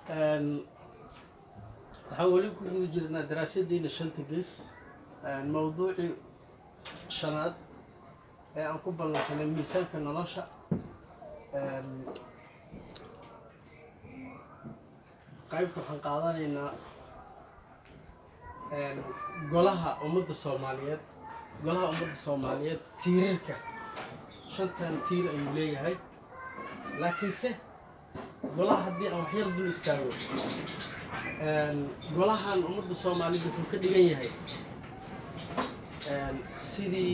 waxaan weli ku guda jirnaa daraasaddiina shanta gees mawduucii shanaad ee aan ku ballansanay miisaanka nolosha. qaybta waxaan qaadanaynaa golaha ummadda Soomaaliyeed tiirarka shantan tiir ayuu leeyahay, laakiinse golaha haddii aan waxyar dul istaago, golahan ummadda Soomaaliyeed wuxuu ka dhigan yahay sidii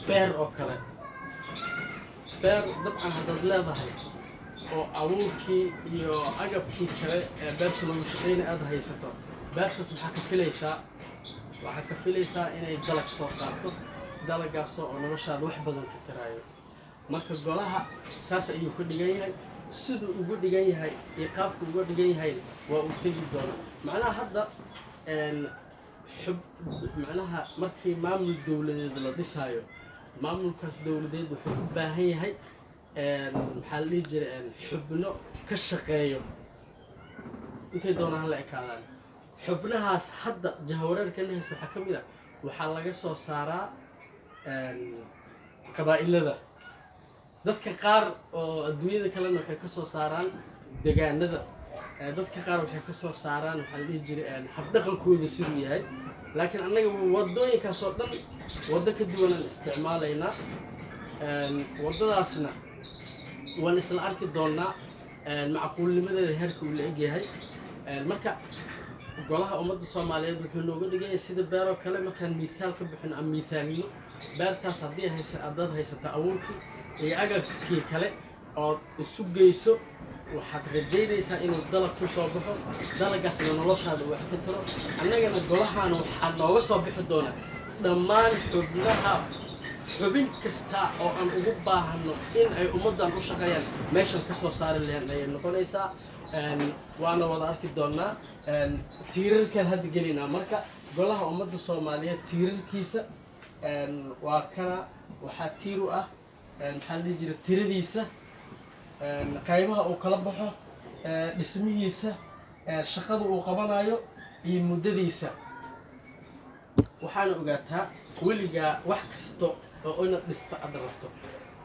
beer oo kale. beer dabcan haddaad leedahay oo abuurkii iyo agabkii kale ee beerta lagu shaqayna aad haysato, beertaas waxaa ka filaysaa inay dalag soo saarto, dalagaasoo oo noloshaada wax badan ka taraayo. marka golaha saas ayuu ka dhigan yahay. siduu ugu dhigan yahay iyo qaabku uga dhigan yahay waa uu tegi doonaa. macnaha hadda macnaha markii maamul dowladeed la dhisaayo, maamulkaas dowladeed wuxuu u baahan yahay maxaa la dhihi jiray xubno ka shaqeeyo intay doonaan hala ekaadaan. xubnahaas hadda jahawareerkan haysta waxaa ka mid ah, waxaa laga soo saaraa qabaa'ilada. dadka qaar oo adduunyada kalena waxay ka soo saaraan deegaanada, dadka qaar waxay ka soo saaraan waxaa la dhihi jiray habdhaqankooda siduu yahay. laakiin annaga waddooyinkaas oo dhan waddo ka duwanaan isticmaalaynaa. waddadaasna waan isla arki doonnaa macquulnimadeeda heerka uu la egyahay. marka golaha ummadda Soomaaliyeed wuxuu nooga dhigan yahay sida beer oo kale. markaan miisaal ka bixin ama miisaalino, beertaas haddii haddaad haysato abuurkii iyo agabkii kale ood isu geyso, waxaad rajaynaysaa inuu dalag ku soo baxo, dalagaasna noloshaada wax ka taro. annagana golahaana waxaa nooga soo bixi doona dhammaan xubnaha, xubin kasta oo aan ugu baahano in ay ummaddan u shaqeeyaan meeshan ka soo saari lahayn ayay noqonaysaa. waana wada arki doonnaa. tiirarkan hadda gelaynaa. marka golaha ummadda Soomaaliyeed tiirarkiisa waa kana. waxaa tiir u ah maxaa la dhihi jiray tiradiisa, qaybaha uu kala baxo, dhismihiisa, shaqada uu qabanayo iyo muddadiisa. waxaana ogaataa weligaa wax kasto oo inaad dhista aad rabto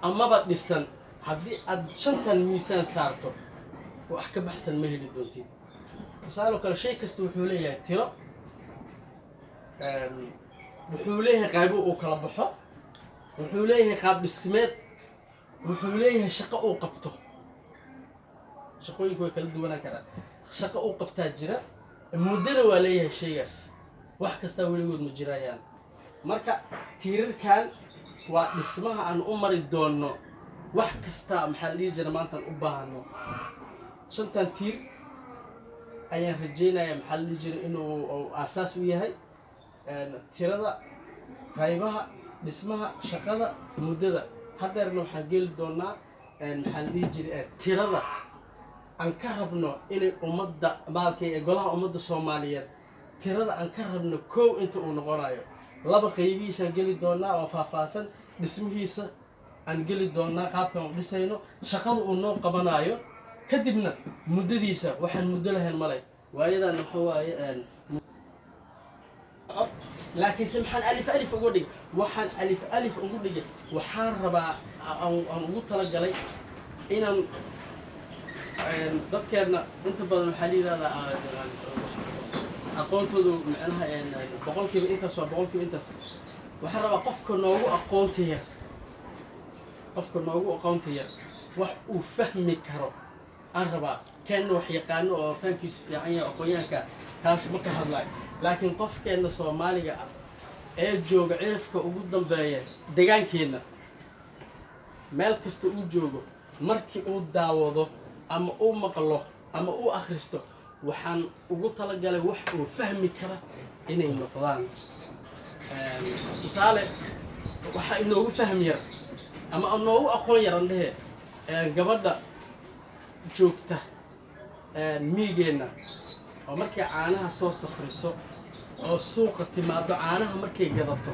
amaba dhisan, haddii aad shantan miisaan saarto wax ka baxsan ma heli doontid. tusaale kale, shay kasta wuxuu leeyahay tiro, wuxuu leeyahay qaybo uu kala baxo, wuxuu leeyahay qaab dhismeed, wuxuu leeyahay shaqo uu qabto. shaqooyinku way kala duwanaan karaan. shaqo uu qabtaa jira, muddana waa leeyahay shaygaas. wax kastaa weligood ma jirayaan. marka tiirarkan waa dhismaha aan u mari doonno wax kasta maxaa la dhihi jira maantaan u baahano. shantan tiir ayaan rajaynayaa maxaa la dhihi jira inuu aasaas u yahay. tirada, qaybaha, dhismaha, shaqada, muddada. haddeerna waxaan geli doonaa maxaa la dhihi jiray tirada aan ka rabno inay ummadda golaha ummadda Soomaaliyeed, tirada aan ka rabno kow inta uu noqonayo. laba qaybihiisaan geli doonaa oo faahfaahsan. dhismihiisa aan geli doonaa, qaabkan u dhisayno, shaqada uu noo qabanayo, kadibna muddadiisa. waxaan muddo lahayn malay waayadan waxa waaye. laakiinse maxaan alif ugu dhigay? waxaan alif ugu dhigay, waxaan rabaa aan ugu talagalay inaan dadkeena inta badan waxaa la yidhahdaa aqoontoodu macnaha boqolkiiba intaas waa boqolkiiba intaas. waxaan rabaa qofka noogu aqoonta yar wax uu fahmi karo aan rabaa. keenna wax yaqaano oo fahamkiisu fiican yahay, aqoonyahanka taas ma ka hadlayo. laakiin qofkeenna Soomaaliga ah ee jooga cirifka ugu dambeeya deegaankeenna, meel kasta uu joogo, markii uu daawado ama uu maqlo ama uu akhristo, waxaan ugu talagalay wax uu fahmi kara inay noqdaan. tusaale, waxaa inoogu fahm yar ama inoogu aqoon yaran dhehe gabadha joogta miigeenna oo markay caanaha soo safriso oo suuqa timaado, caanaha markay gadato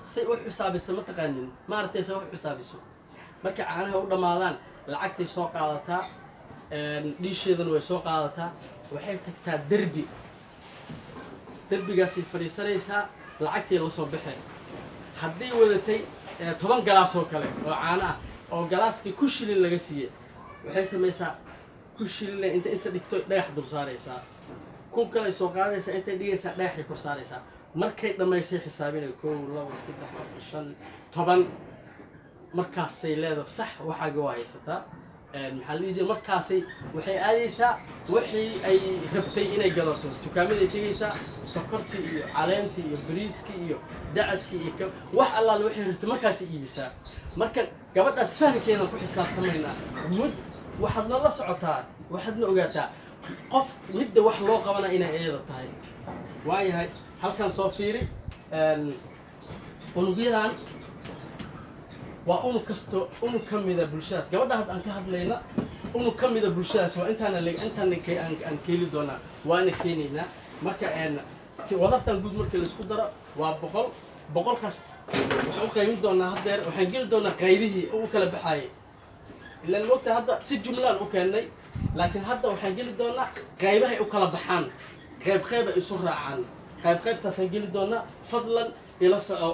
say u xisaabiso ma taqaanin. ma aragtay say u xisaabiso. markay caanaha u dhamaadaan lacagtay soo qaadataa, dhiisheedana way soo qaadataa waxay tagtaa derbigaasay fadhiisanaysaa lacagtii la soo baxay haddii wadatay 10 galaas oo kale oo caano ah oo galaaskii ku shilin laga siiyey waxay samaysaa ku shilin inta dhigto dhagax dul saaraysaa ku kale soo qaadaysaa intay dhigaysaa dhagaxay kor saaraysaa markay dhamaysay xisaabinay 1 2 3 4 5 10 markaasay leedahay sax waxaaga waa haysataa maxaa la yidhi markaasay waxay aadaysaa wixii ay rabtay inay gadato dukaamada tegaysaa sokortii iyo caleentii iyo bariiskii iyo dacaskii iyo wax allaale waxay rabtay markaas iibisaa marka gabadhaas fahamkeeda ku xisaabtamaynaa mud waxaad la socotaa waxaadna ogaataa qof midda wax loo qabana inay iyada tahay waayahay halkan soo fiiri unugyadan waa unug kasto unug ka mida bulshadaas gabadha hadda aan ka hadlayna unug ka mida bulshadaas waa intaan aan keeli doonaa waana keenaynaa marka wadartan guud markii la isku daro waa 100 kaas waxaan u qaybin doonaa haddeer waxaan geli doonaa qaybihii u kala baxayay ilaa waqti hadda si jumlaan u keenay laakiin hadda waxaan geli doonaa qaybahay u kala baxaan qayb ay isu raacaan qaybtaasaan geli doonaa fadlan ila soco